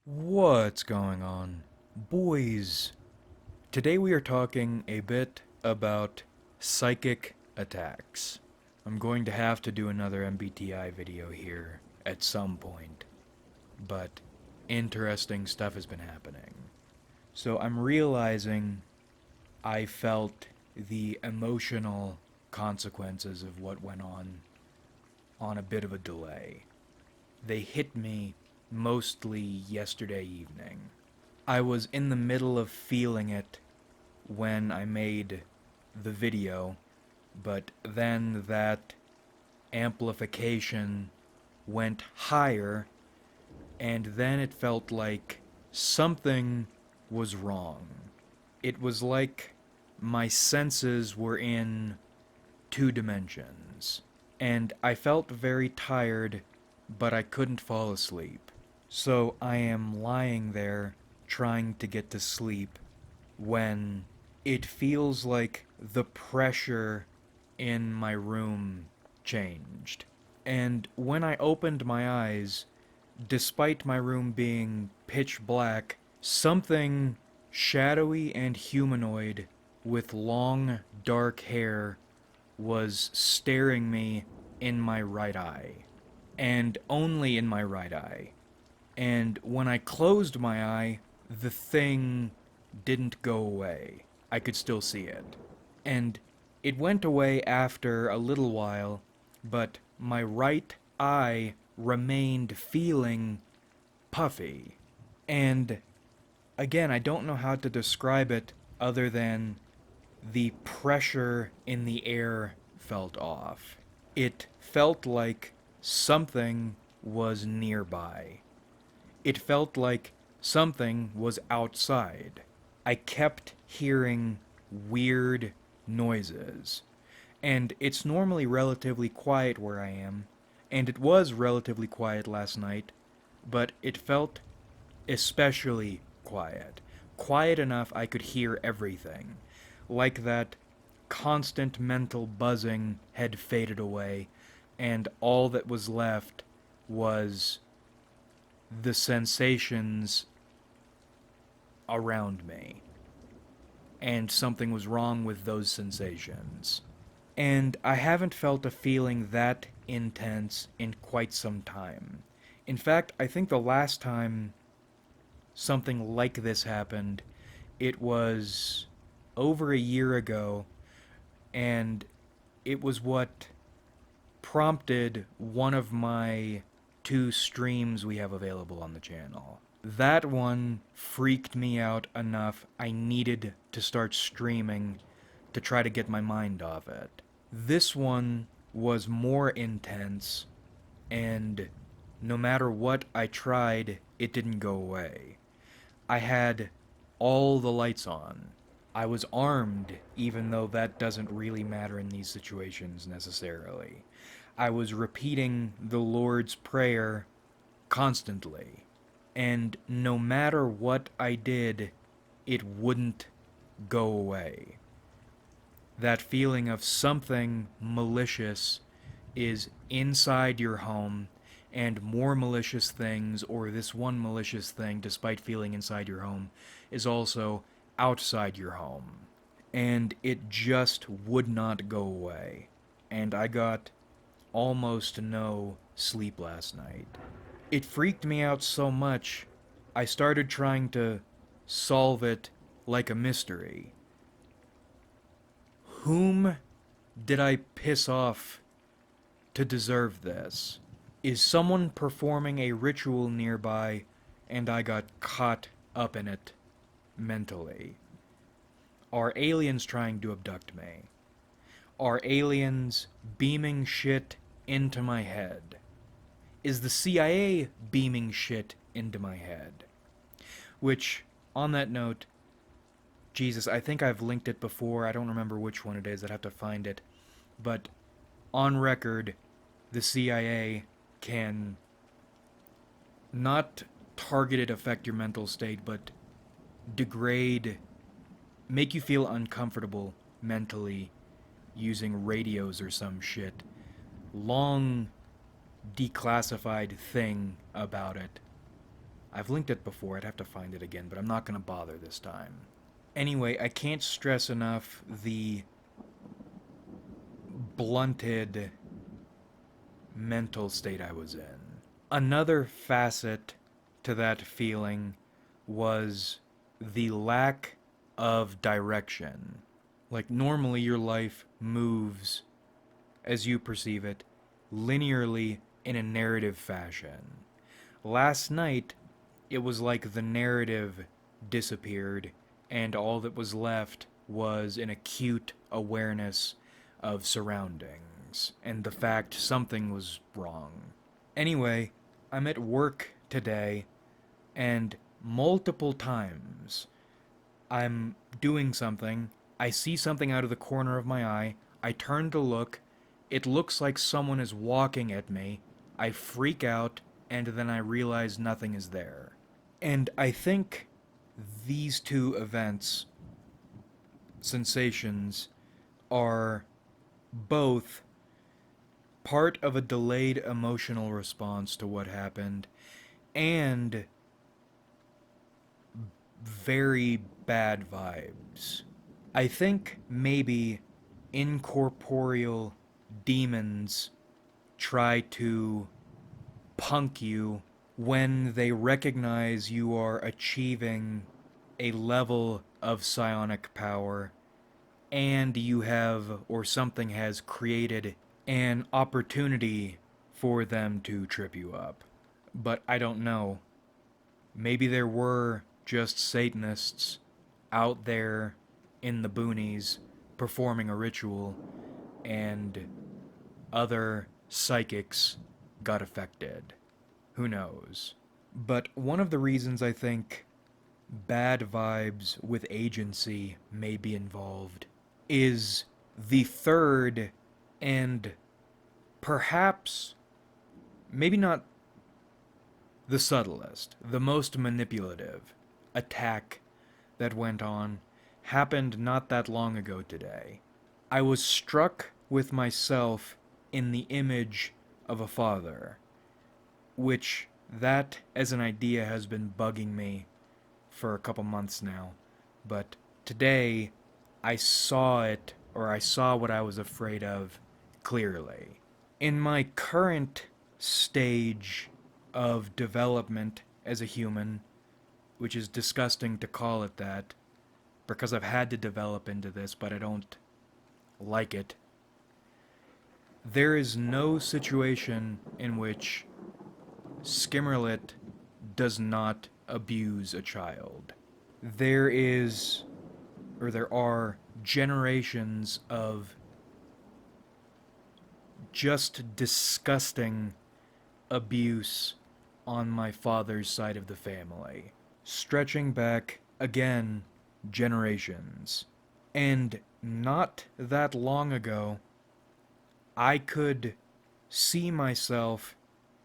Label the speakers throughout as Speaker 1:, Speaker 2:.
Speaker 1: What's going on, boys? Today we are talking a bit about psychic attacks. I'm going to have to do another MBTI video here at some point, but interesting stuff has been happening. So I'm realizing I felt the emotional consequences of what went on a bit of a delay. They hit me mostly yesterday evening. I was in the middle of feeling it when I made the video, but then that amplification went higher, and then it felt like something was wrong. It was like my senses were in two dimensions, and I felt very tired, but I couldn't fall asleep. So I am lying there trying to get to sleep when it feels like the pressure in my room changed. And when I opened my eyes, despite my room being pitch black, something shadowy and humanoid with long, dark hair was staring me in my right eye. And only in my right eye. And when I closed my eye, the thing didn't go away. I could still see it. And it went away after a little while, but my right eye remained feeling puffy. And again, I don't know how to describe it other than the pressure in the air felt off. It felt like something was nearby. It felt like something was outside. I kept hearing weird noises. And it's normally relatively quiet where I am, and it was relatively quiet last night, but it felt especially quiet. Quiet enough I could hear everything. Like that constant mental buzzing had faded away, and all that was left was the sensations around me. And something was wrong with those sensations. And I haven't felt a feeling that intense in quite some time. In fact, I think the last time something like this happened, it was over a year ago, and it was what prompted one of my two streams we have available on the channel. That one freaked me out enough I needed to start streaming to try to get my mind off it. This one was more intense, and no matter what I tried, it didn't go away. I had all the lights on. I was armed, even though that doesn't really matter in these situations necessarily. I was repeating the Lord's Prayer constantly. And no matter what I did, it wouldn't go away. That feeling of something malicious is inside your home, and more malicious things, or this one malicious thing, despite feeling inside your home, is also outside your home. And it just would not go away. And I got almost no sleep last night. It freaked me out so much, I started trying to solve it like a mystery. Whom did I piss off to deserve this? Is someone performing a ritual nearby and I got caught up in it mentally? Are aliens trying to abduct me? Are aliens beaming shit into my head? Is the CIA beaming shit into my head? Which, on that note, Jesus, I think I've linked it before. I don't remember which one it is. I'd have to find it. But on record, the CIA can not targeted affect your mental state, but degrade, make you feel uncomfortable mentally using radios or some shit. Long declassified thing about it. I've linked it before, I'd have to find it again, but I'm not going to bother this time. Anyway, I can't stress enough the blunted mental state I was in. Another facet to that feeling was the lack of direction. Like, normally your life moves, as you perceive it, linearly in a narrative fashion. Last night, it was like the narrative disappeared, and all that was left was an acute awareness of surroundings, and the fact something was wrong. Anyway, I'm at work today, and multiple times I'm doing something, I see something out of the corner of my eye, I turn to look, it looks like someone is walking at me, I freak out, and then I realize nothing is there. And I think these two events, sensations, are both part of a delayed emotional response to what happened and very bad vibes. I think maybe incorporeal demons try to punk you when they recognize you are achieving a level of psionic power and you have, or something has created an opportunity for them to trip you up. But I don't know. Maybe there were just Satanists out there in the boonies performing a ritual, and other psychics got affected. Who knows? But one of the reasons I think bad vibes with agency may be involved is the third and perhaps, maybe not the subtlest, the most manipulative attack that went on happened not that long ago today. I was struck with myself in the image of a father, which that as an idea has been bugging me for a couple months now, but today I saw it, or I saw what I was afraid of clearly. In my current stage of development as a human, which is disgusting to call it that, because I've had to develop into this, but I don't like it, there is no situation in which Skimmerlit does not abuse a child. There are generations of just disgusting abuse on my father's side of the family, stretching back, again, generations. And not that long ago, I could see myself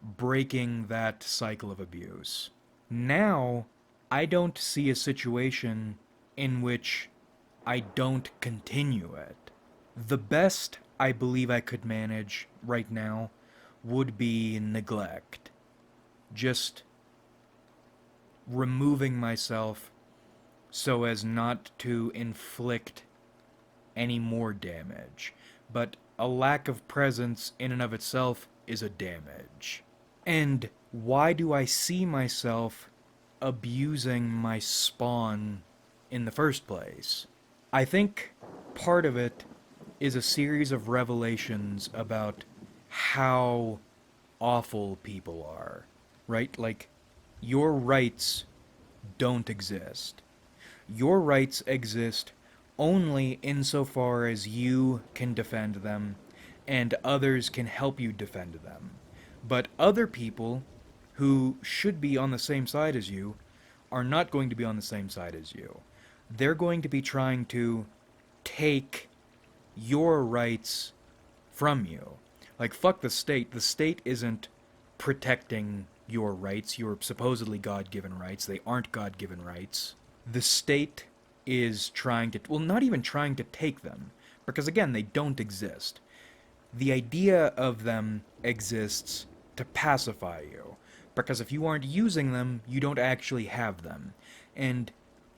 Speaker 1: breaking that cycle of abuse. Now, I don't see a situation in which I don't continue it. The best I believe I could manage right now would be neglect. Just removing myself so as not to inflict any more damage. But a lack of presence in and of itself is a damage. And why do I see myself abusing my spawn in the first place? I think part of it is a series of revelations about how awful people are, right? Like, your rights don't exist. Your rights exist only insofar as you can defend them and others can help you defend them. But other people who should be on the same side as you are not going to be on the same side as you. They're going to be trying to take your rights from you. Like, fuck the state. The state isn't protecting your rights, your supposedly God-given rights. They aren't God-given rights. The state is trying to, well, not even trying to take them, because again, they don't exist. The idea of them exists to pacify you. Because if you aren't using them, you don't actually have them. And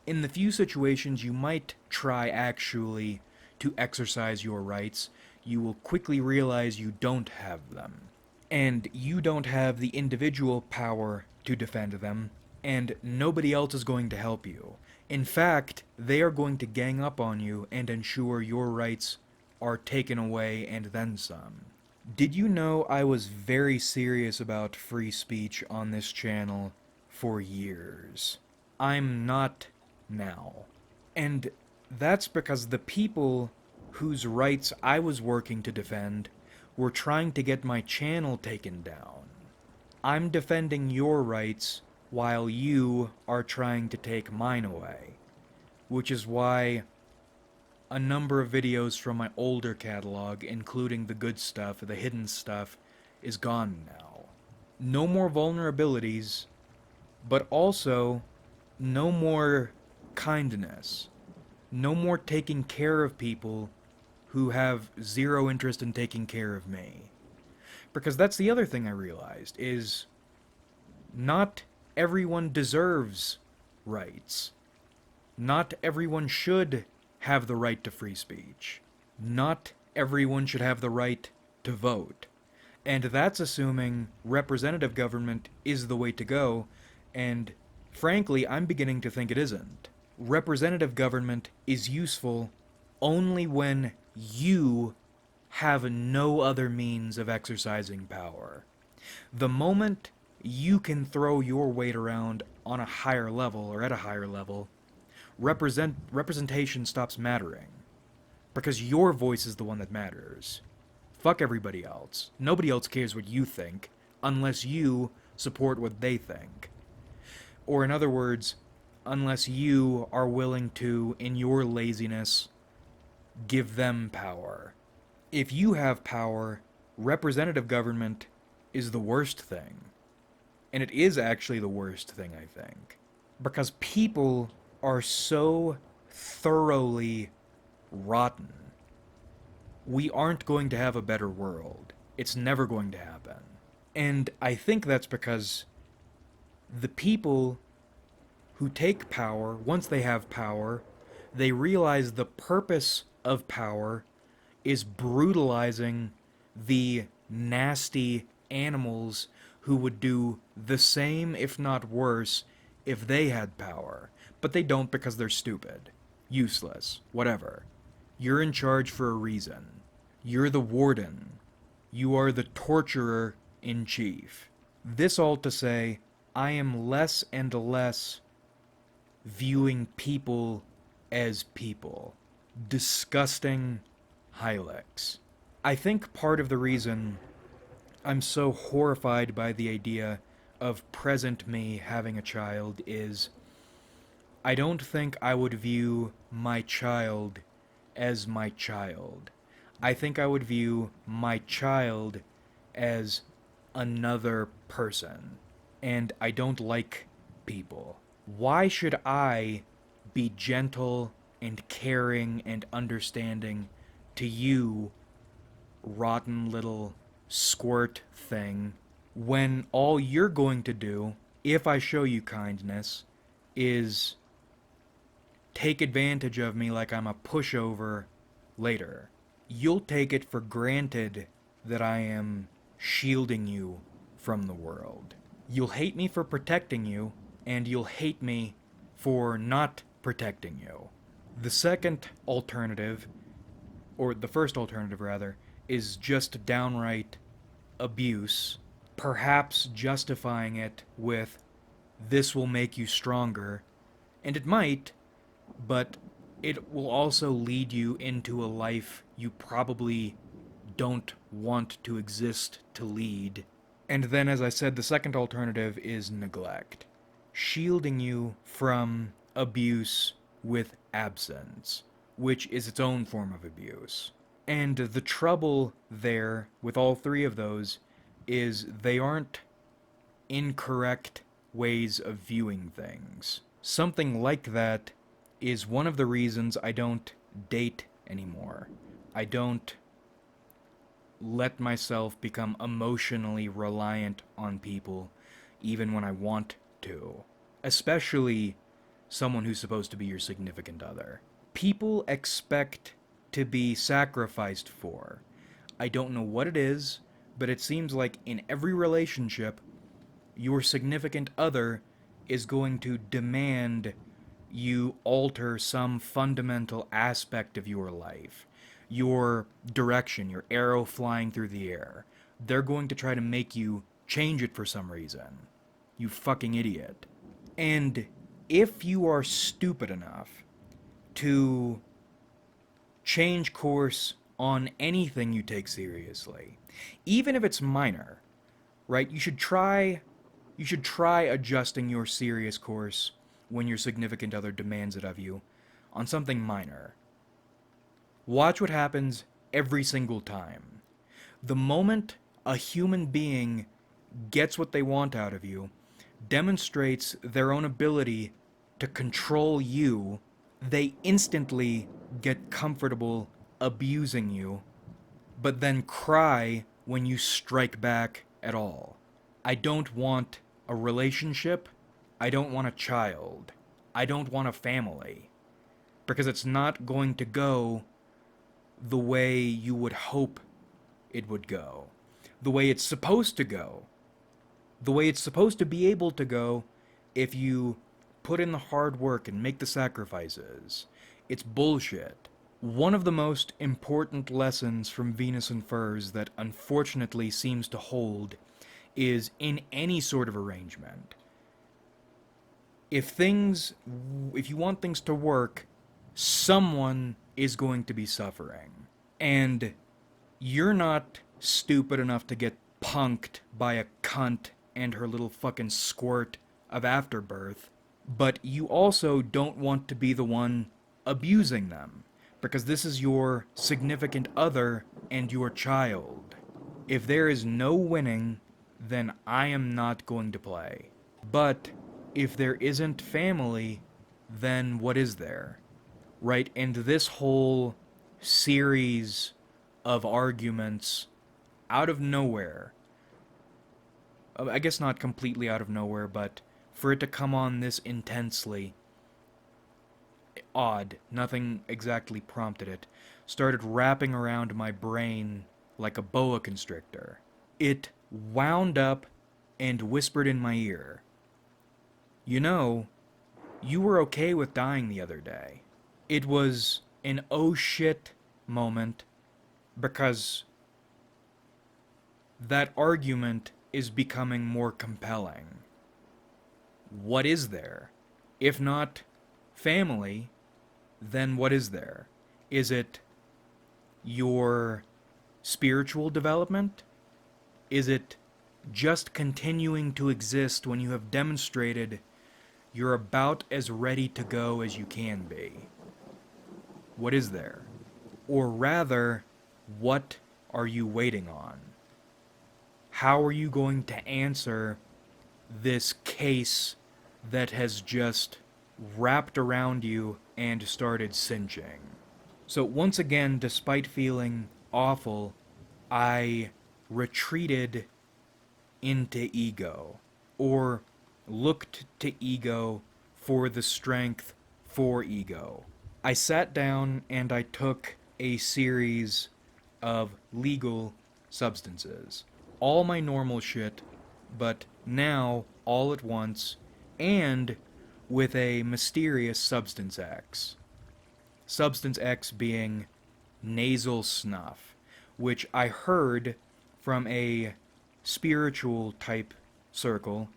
Speaker 1: in the few situations you might try actually to exercise your rights, you will quickly realize you don't have them. And you don't have the individual power to defend them, and nobody else is going to help you. In fact, they are going to gang up on you and ensure your rights are taken away and then some. Did you know I was very serious about free speech on this channel for years? I'm not now. And that's because the people whose rights I was working to defend were trying to get my channel taken down. I'm defending your rights while you are trying to take mine away, which is why a number of videos from my older catalog, including the good stuff, the hidden stuff, is gone now. No more vulnerabilities, but also no more kindness. No more taking care of people who have zero interest in taking care of me. Because that's the other thing I realized, is not everyone deserves rights. Not everyone should have the right to free speech. Not everyone should have the right to vote. And that's assuming representative government is the way to go, and frankly, I'm beginning to think it isn't. Representative government is useful only when you have no other means of exercising power. The moment you can throw your weight around on a higher level, or at a higher level, representation stops mattering. Because your voice is the one that matters. Fuck everybody else. Nobody else cares what you think, unless you support what they think. Or in other words, unless you are willing to, in your laziness, give them power. If you have power, representative government is the worst thing. And it is actually the worst thing, I think. Because people are so thoroughly rotten. We aren't going to have a better world. It's never going to happen. And I think that's because the people who take power, once they have power, they realize the purpose of power is brutalizing the nasty animals who would do the same, if not worse, if they had power. But they don't because they're stupid, useless, whatever. You're in charge for a reason. You're the warden. You are the torturer in chief. This all to say, I am less and less viewing people as people. Disgusting Hylics. I think part of the reason I'm so horrified by the idea of present me having a child is I don't think I would view my child as my child. I think I would view my child as another person. And I don't like people. Why should I be gentle and caring and understanding to you, rotten little squirt thing, when all you're going to do, if I show you kindness, is take advantage of me like I'm a pushover later? You'll take it for granted that I am shielding you from the world. You'll hate me for protecting you, and you'll hate me for not protecting you. The second alternative, or the first alternative rather, is just downright abuse, perhaps justifying it with, this will make you stronger, and it might, but it will also lead you into a life you probably don't want to exist to lead. And then, as I said, the second alternative is neglect. Shielding you from abuse with absence, which is its own form of abuse. And the trouble there with all three of those is they aren't incorrect ways of viewing things. Something like that is one of the reasons I don't date anymore. I don't let myself become emotionally reliant on people, even when I want to. Especially someone who's supposed to be your significant other. People expect to be sacrificed for. I don't know what it is, but it seems like in every relationship, your significant other is going to demand you alter some fundamental aspect of your life. Your direction, your arrow flying through the air. They're going to try to make you change it for some reason. You fucking idiot. And if you are stupid enough to change course on anything you take seriously, even if it's minor, right? You should try adjusting your serious course when your significant other demands it of you on something minor. Watch what happens every single time. The moment a human being gets what they want out of you, demonstrates their own ability to control you, they instantly get comfortable abusing you, but then cry when you strike back at all. I don't want a relationship. I don't want a child. I don't want a family. Because it's not going to go the way you would hope it would go. The way it's supposed to go. The way it's supposed to be able to go if you put in the hard work and make the sacrifices. It's bullshit. One of the most important lessons from Venus and Furs that unfortunately seems to hold is in any sort of arrangement. If you want things to work, someone is going to be suffering. And you're not stupid enough to get punked by a cunt and her little fucking squirt of afterbirth, but you also don't want to be the one abusing them, because this is your significant other and your child. If there is no winning, then I am not going to play. But if there isn't family, then what is there? Right? And this whole series of arguments out of nowhere, I guess not completely out of nowhere, but for it to come on this intensely, odd, nothing exactly prompted it, started wrapping around my brain like a boa constrictor. It wound up and whispered in my ear, "You know, you were okay with dying the other day." It was an oh shit moment, because that argument is becoming more compelling. What is there? If not family, then what is there? Is it your spiritual development? Is it just continuing to exist when you have demonstrated you're about as ready to go as you can be? What is there? Or rather, what are you waiting on? How are you going to answer this case that has just wrapped around you and started cinching? So once again, despite feeling awful, I retreated into ego, or looked to ego for the strength for ego. I sat down and I took a series of legal substances. All my normal shit, but now all at once, and with a mysterious Substance X. Substance X being nasal snuff, which I heard from a spiritual type circle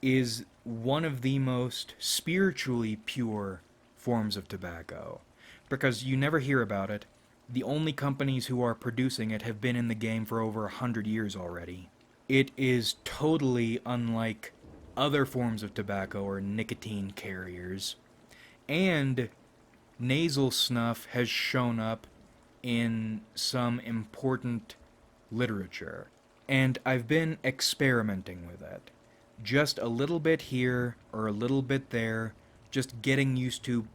Speaker 1: is one of the most spiritually pure forms of tobacco, because you never hear about it. The only companies who are producing it have been in the game for over 100 years already. It is totally unlike other forms of tobacco or nicotine carriers, and nasal snuff has shown up in some important literature, and I've been experimenting with it. Just a little bit here or a little bit there, just getting used to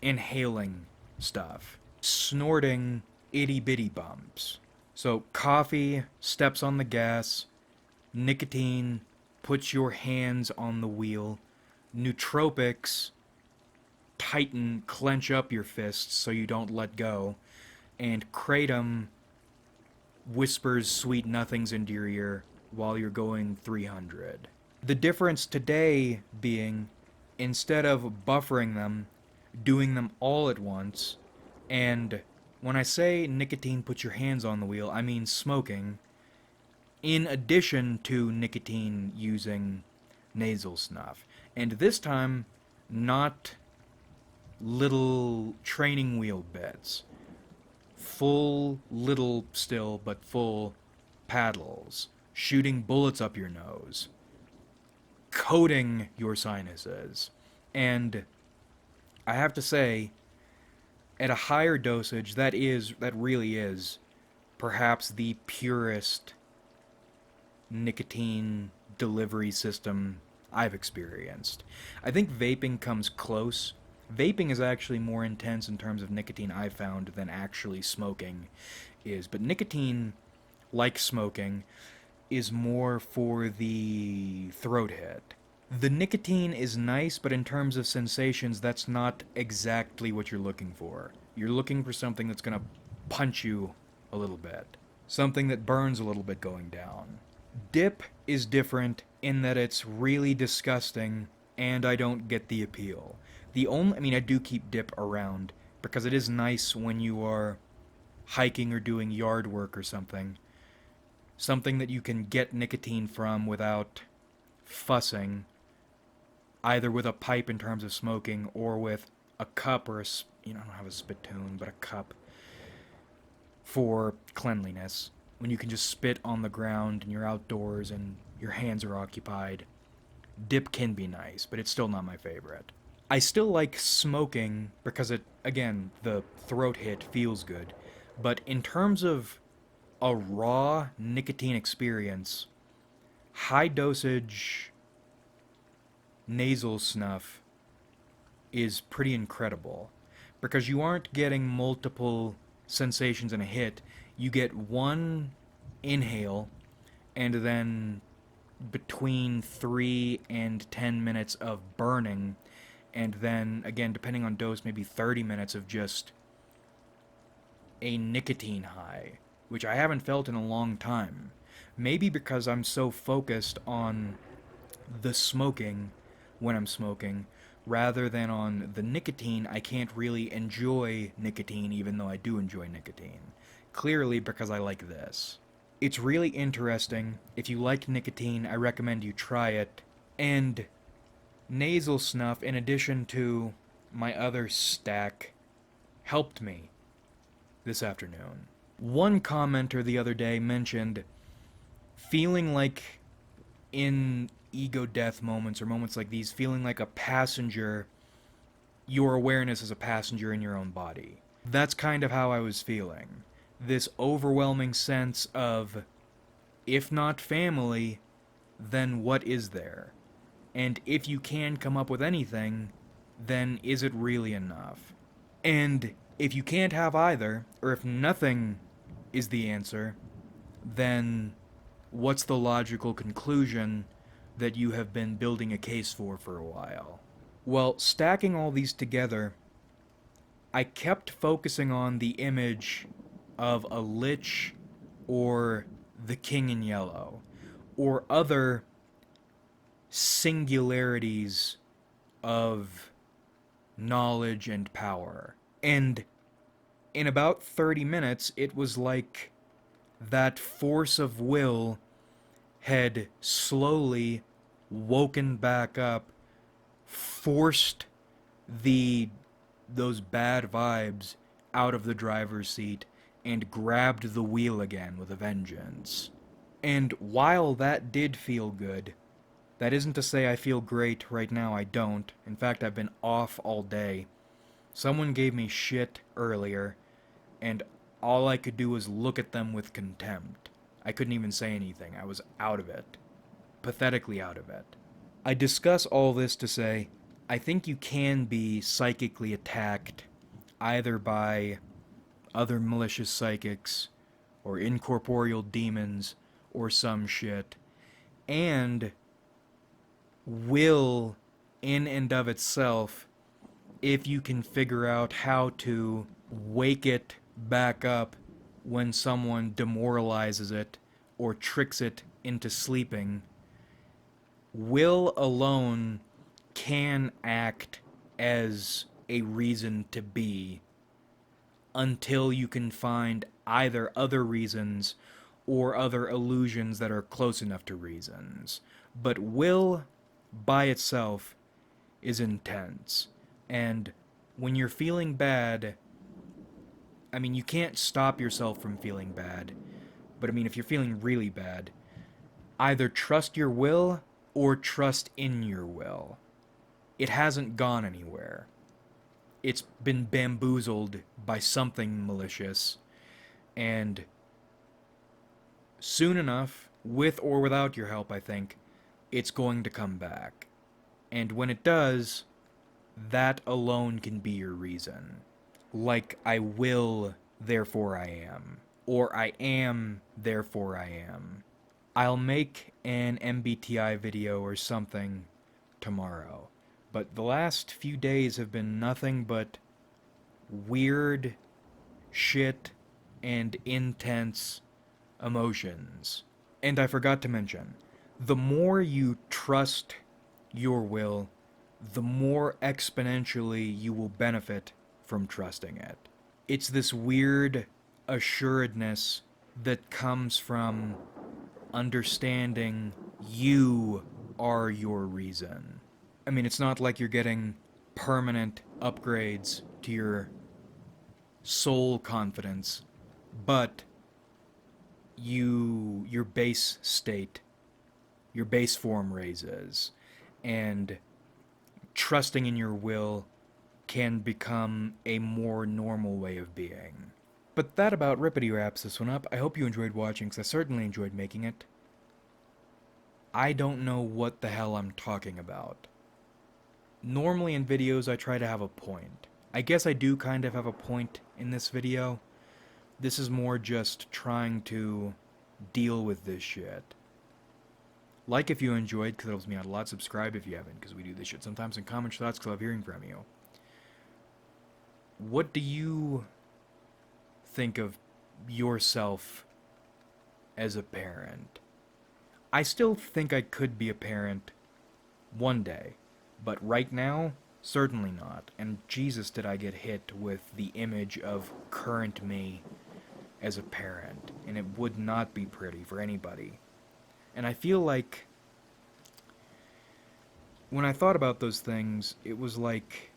Speaker 1: inhaling stuff, snorting itty-bitty bumps. So coffee, steps on the gas, nicotine, put your hands on the wheel. Nootropics tighten, clench up your fists so you don't let go. And kratom whispers sweet nothings into your ear while you're going 300. The difference today being, instead of buffering them, doing them all at once, and when I say nicotine put your hands on the wheel, I mean smoking, in addition to nicotine using nasal snuff. And this time, not little training wheel bits. Full, little still, but full paddles. Shooting bullets up your nose. Coating your sinuses. And I have to say, at a higher dosage, that really is perhaps the purest nicotine delivery system I've experienced. I think vaping comes close. Vaping is actually more intense in terms of nicotine, I've found, than actually smoking is. But nicotine, like smoking, is more for the throat hit. The nicotine is nice, but in terms of sensations, that's not exactly what you're looking for. You're looking for something that's going to punch you a little bit. Something that burns a little bit going down. Dip is different in that it's really disgusting, and I don't get the appeal. I do keep dip around, because it is nice when you are hiking or doing yard work or something. Something that you can get nicotine from without fussing, either with a pipe in terms of smoking, or with a cup or I don't have a spittoon, but a cup for cleanliness. When you can just spit on the ground and you're outdoors and your hands are occupied. Dip can be nice, but it's still not my favorite. I still like smoking because the throat hit feels good. But in terms of a raw nicotine experience, high dosage nasal snuff is pretty incredible. Because you aren't getting multiple sensations in a hit. You get one inhale, and then between 3 and 10 minutes of burning, and then, again, depending on dose, maybe 30 minutes of just a nicotine high, which I haven't felt in a long time. Maybe because I'm so focused on the smoking when I'm smoking, rather than on the nicotine, I can't really enjoy nicotine even though I do enjoy nicotine. Clearly because I like this. It's really interesting. If you like nicotine, I recommend you try it. And nasal snuff, in addition to my other stack, helped me this afternoon. One commenter the other day mentioned feeling like in ego death moments or moments like these, feeling like a passenger, your awareness as a passenger in your own body. That's kind of how I was feeling. This overwhelming sense of, if not family, then what is there? And if you can come up with anything, then is it really enough? And if you can't have either, or if nothing is the answer, then what's the logical conclusion that you have been building a case for a while? Well, stacking all these together, I kept focusing on the image of a lich or the king in yellow, or other singularities of knowledge and power. And in about 30 minutes, it was like that force of will had slowly woken back up, forced those bad vibes out of the driver's seat, and grabbed the wheel again with a vengeance. And while that did feel good, that isn't to say I feel great right now, I don't. In fact, I've been off all day. Someone gave me shit earlier, and all I could do was look at them with contempt. I couldn't even say anything. I was out of it. Pathetically out of it. I discuss all this to say, I think you can be psychically attacked either by other malicious psychics, or incorporeal demons, or some shit, and will, in and of itself, if you can figure out how to wake it back up when someone demoralizes it or tricks it into sleeping, will alone can act as a reason to be until you can find either other reasons or other illusions that are close enough to reasons. But will by itself is intense. And when you're feeling bad, I mean, you can't stop yourself from feeling bad. But I mean, if you're feeling really bad, either trust your will or trust in your will. It hasn't gone anywhere. It's been bamboozled by something malicious, and soon enough, with or without your help, I think, it's going to come back. And when it does, that alone can be your reason. Like, I will, therefore I am. Or I am, therefore I am. I'll make an MBTI video or something tomorrow. But the last few days have been nothing but weird shit and intense emotions. And I forgot to mention, the more you trust your will, the more exponentially you will benefit from trusting it. It's this weird assuredness that comes from understanding you are your reason. I mean, it's not like you're getting permanent upgrades to your soul confidence, but your base state, your base form raises, and trusting in your will can become a more normal way of being. But that about rippity wraps this one up. I hope you enjoyed watching, because I certainly enjoyed making it. I don't know what the hell I'm talking about. Normally in videos I try to have a point. I guess I do kind of have a point in this video. This is more just trying to deal with this shit. Like if you enjoyed, because it helps me out a lot. Subscribe if you haven't, because we do this shit sometimes. And comment your thoughts, because I love hearing from you. What do you think of yourself as a parent? I still think I could be a parent one day. But right now, certainly not. And Jesus, did I get hit with the image of current me as a parent. And it would not be pretty for anybody. And I feel like when I thought about those things, it was like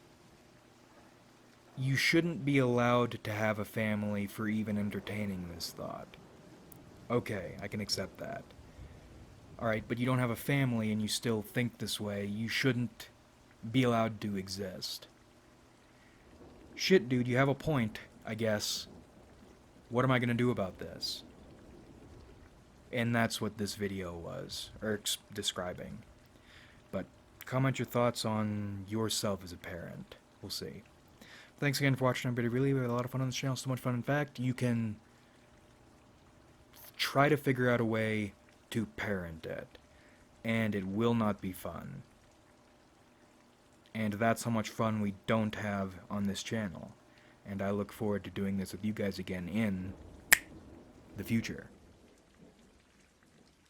Speaker 1: you shouldn't be allowed to have a family for even entertaining this thought. Okay, I can accept that. Alright, but you don't have a family and you still think this way. You shouldn't be allowed to exist. Shit, dude, you have a point, I guess. What am I gonna do about this? And that's what this video was, or describing. But comment your thoughts on yourself as a parent. We'll see. Thanks again for watching, everybody. Really, we had a lot of fun on this channel. So much fun. In fact, you can try to figure out a way to parent it. And it will not be fun. And that's how much fun we don't have on this channel. And I look forward to doing this with you guys again in the future.